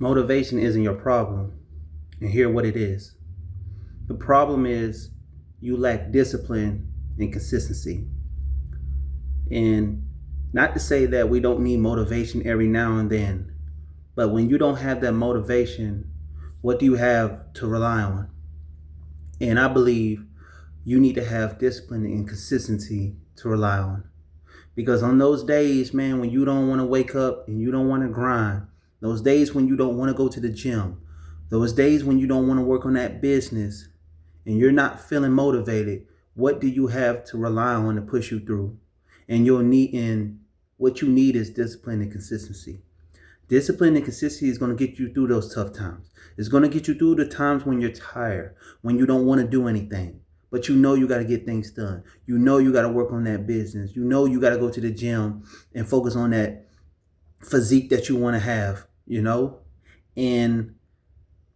Motivation isn't your problem. And hear what it is. The problem is you lack discipline and consistency. And not to say that we don't need motivation every now and then, but when you don't have that motivation, what do you have to rely on? And I believe you need to have discipline and consistency to rely on. Because on those days, man, when you don't want to wake up and you don't want to grind, those days when you don't want to go to the gym, those days when you don't want to work on that business and you're not feeling motivated, what do you have to rely on to push you through? And what you need is discipline and consistency. Discipline and consistency is going to get you through those tough times. It's going to get you through the times when you're tired, when you don't want to do anything. But you know you got to get things done. You know you got to work on that business. You know you got to go to the gym and focus on that physique that you want to have, And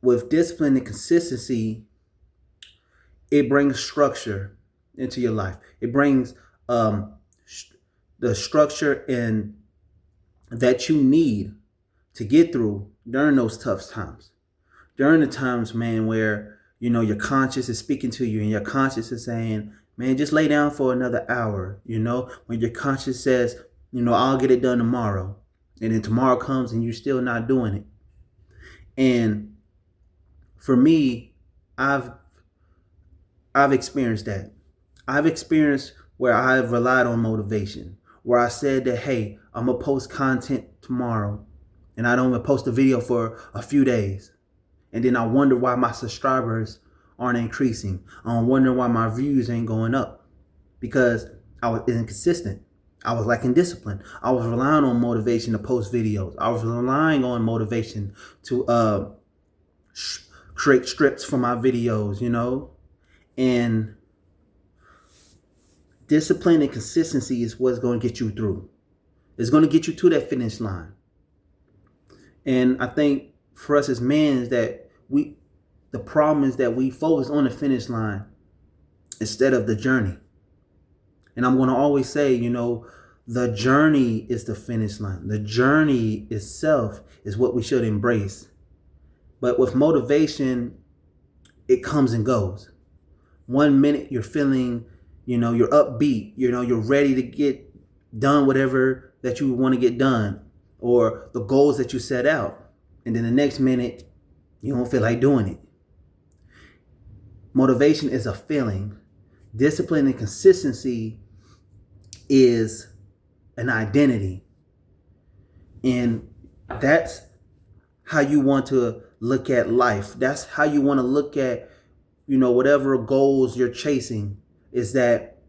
with discipline and consistency, it brings structure into your life. It brings the structure and that you need to get through during those tough times. During the times, man, where, your conscience is speaking to you and your conscience is saying, man, just lay down for another hour. When your conscience says, I'll get it done tomorrow. And then tomorrow comes and you're still not doing it. And for me, I've experienced that. I've experienced where I've relied on motivation, where I said that, hey, I'm going to post content tomorrow and I don't even post a video for a few days. And then I wonder why my subscribers aren't increasing. I'm wondering why my views ain't going up because I was inconsistent. I was lacking discipline. I was relying on motivation to post videos. I was relying on motivation to create strips for my videos, And discipline and consistency is what's going to get you through. It's going to get you to that finish line. And I think for us as men is that the problem is that we focus on the finish line instead of the journey. And I'm going to always say, the journey is the finish line. The journey itself is what we should embrace. But with motivation, it comes and goes. 1 minute you're feeling, you're upbeat, you're ready to get done whatever that you want to get done or the goals that you set out. And then the next minute, you don't feel like doing it. Motivation is a feeling. Discipline and consistency is an identity. And that's how you want to look at life. That's how you want to look at, whatever goals you're chasing is that,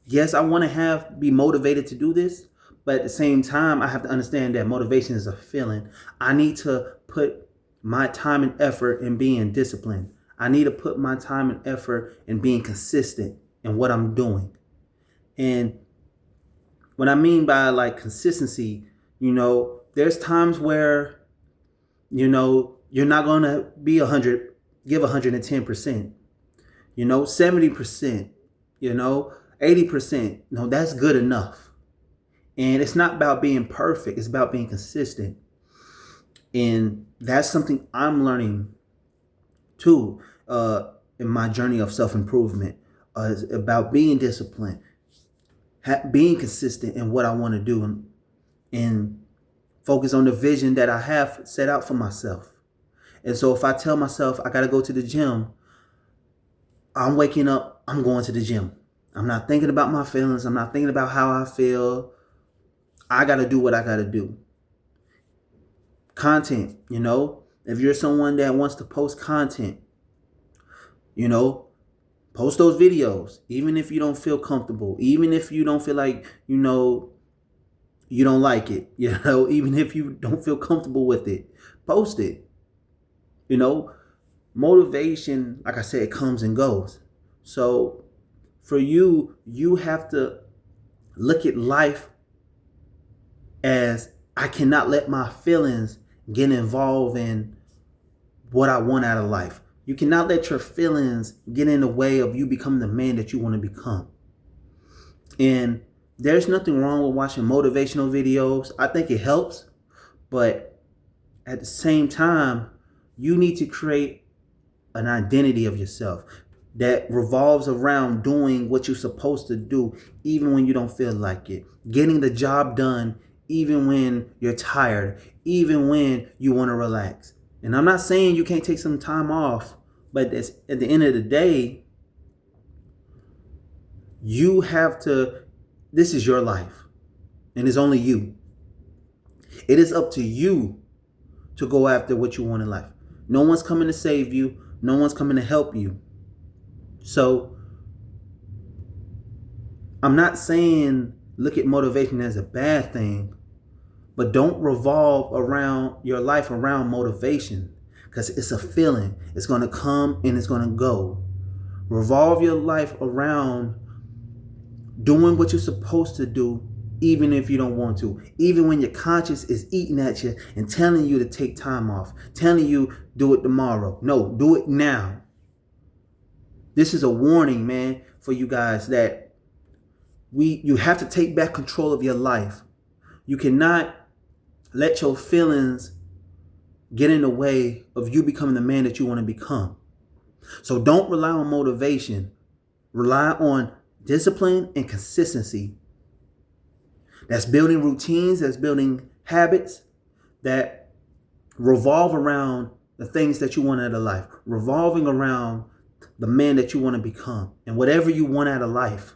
yes, I want to be motivated to do this, but at the same time, I have to understand that motivation is a feeling. I need to put my time and effort in being disciplined. I need to put my time and effort in being consistent in what I'm doing. And what I mean by consistency, there's times where, you're not going to be give 110%, 70%, 80%. No, that's good enough. And it's not about being perfect. It's about being consistent. And that's something I'm learning too in my journey of self-improvement. It's about being disciplined, being consistent in what I want to do and focus on the vision that I have set out for myself. And so if I tell myself I got to go to the gym, I'm waking up, I'm going to the gym. I'm not thinking about my feelings. I'm not thinking about how I feel. I got to do what I got to do. Content, if you're someone that wants to post content, post those videos, even if you don't feel comfortable, even if you don't feel like, you don't like it, even if you don't feel comfortable with it, post it. Motivation, like I said, it comes and goes. So for you have to look at life as I cannot let my feelings get involved in what I want out of life. You cannot let your feelings get in the way of you becoming the man that you want to become. And there's nothing wrong with watching motivational videos. I think it helps, but at the same time, you need to create an identity of yourself that revolves around doing what you're supposed to do, even when you don't feel like it. Getting the job done, even when you're tired, even when you want to relax. And I'm not saying you can't take some time off, but at the end of the day, you have to, this is your life, and it's only you. It is up to you to go after what you want in life. No one's coming to save you. No one's coming to help you. So I'm not saying look at motivation as a bad thing, but don't revolve around your life around motivation, because it's a feeling. It's going to come and it's going to go. Revolve your life around doing what you're supposed to do, even if you don't want to, even when your conscience is eating at you and telling you to take time off, telling you do it tomorrow. No, do it now. This is a warning, man, for you guys that you have to take back control of your life. You cannot let your feelings get in the way of you becoming the man that you want to become. So don't rely on motivation. Rely on discipline and consistency. That's building routines, that's building habits that revolve around the things that you want out of life, revolving around the man that you want to become and whatever you want out of life.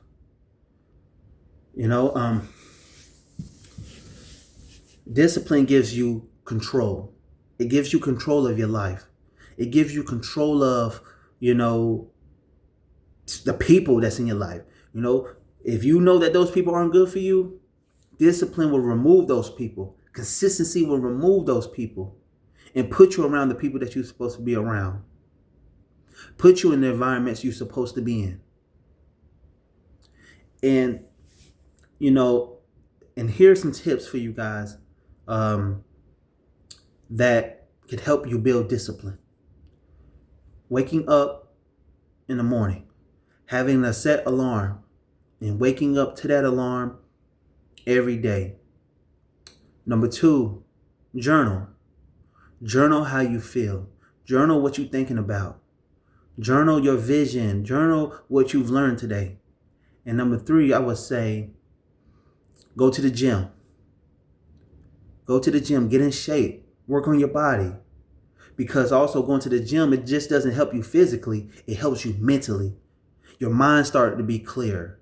Discipline gives you control. It gives you control of your life. It gives you control of, the people that's in your life. If you know that those people aren't good for you, discipline will remove those people. Consistency will remove those people and put you around the people that you're supposed to be around. Put you in the environments you're supposed to be in. And, and here's some tips for you guys that could help you build discipline. Waking up in the morning, having a set alarm, and waking up to that alarm every day. Number 2, journal. Journal how you feel. Journal what you're thinking about. Journal your vision. Journal what you've learned today. And number 3, I would say, go to the gym. Go to the gym. Get in shape. Work on your body. Because also going to the gym, it just doesn't help you physically. It helps you mentally. Your mind starts to be clear.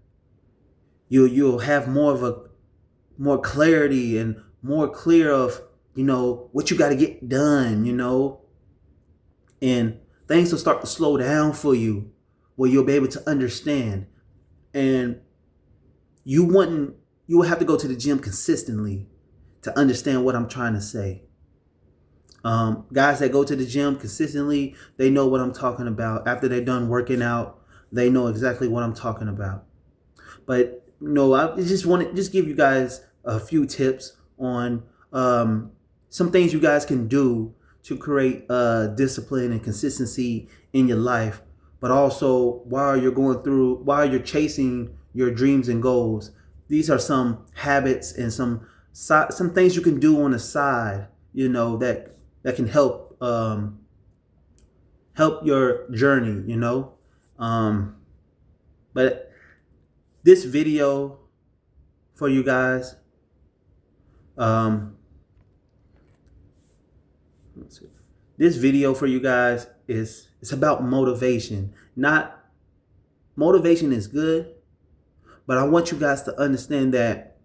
You'll have more clarity and more clear of, what you got to get done, and things will start to slow down for you where you'll be able to understand. And you will have to go to the gym consistently to understand what I'm trying to say. Guys that go to the gym consistently, they know what I'm talking about. After they're done working out, they know exactly what I'm talking about. But I just want to give you guys a few tips on some things you guys can do to create discipline and consistency in your life. But also while you're chasing your dreams and goals, these are some habits and some things you can do on the side, that can help your journey, But this video for you guys, it's about motivation. Motivation is good, but I want you guys to understand that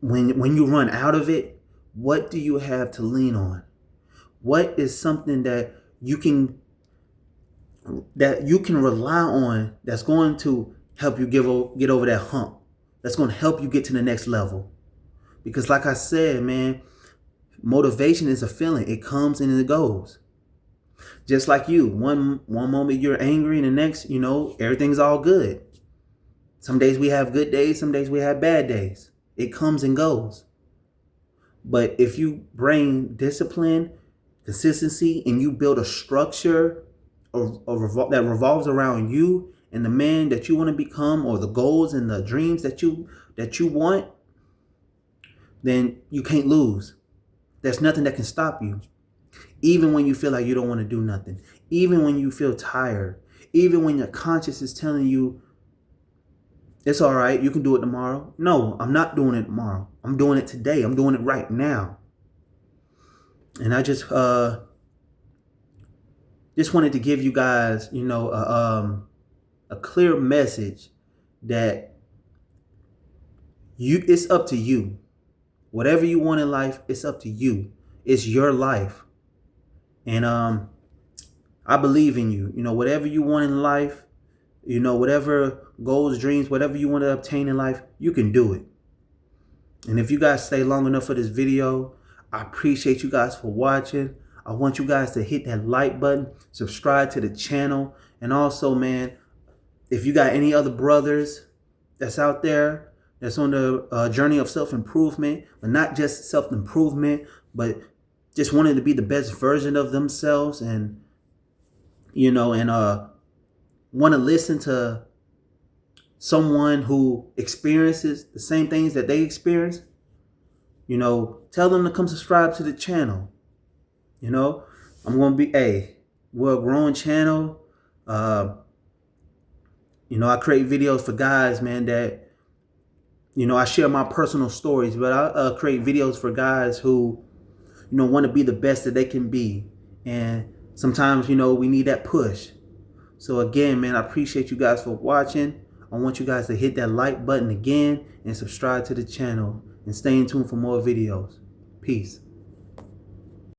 when you run out of it, what do you have to lean on? What is something that you can rely on that's going to help you get over that hump? That's going to help you get to the next level. Because like I said, man, motivation is a feeling. It comes and it goes. Just like you, one moment you're angry and the next, everything's all good. Some days we have good days, some days we have bad days. It comes and goes. But if you bring discipline, consistency, and you build a structure that revolves around you and the man that you want to become, or the goals and the dreams that you want, then you can't lose. There's nothing that can stop you. Even when you feel like you don't want to do nothing, even when you feel tired, even when your conscience is telling you it's all right, you can do it tomorrow. No, I'm not doing it tomorrow. I'm doing it today. I'm doing it right now. And I just wanted to give you guys, a clear message that it's up to you. Whatever you want in life, it's up to you. It's your life. And I believe in you. Whatever you want in life, whatever goals, dreams, whatever you want to obtain in life, you can do it. And if you guys stay long enough for this video, I appreciate you guys for watching. I want you guys to hit that like button, subscribe to the channel. And also, man, if you got any other brothers that's out there that's on the journey of self-improvement, but not just self-improvement, but just wanting to be the best version of themselves, and want to listen to someone who experiences the same things that they experience, tell them to come subscribe to the channel. I'm going to be, we're a growing channel. I create videos for guys, man, that, I share my personal stories, but I create videos for guys who, want to be the best that they can be. And sometimes, we need that push. So again, man, I appreciate you guys for watching. I want you guys to hit that like button again and subscribe to the channel and stay in tune for more videos. Peace.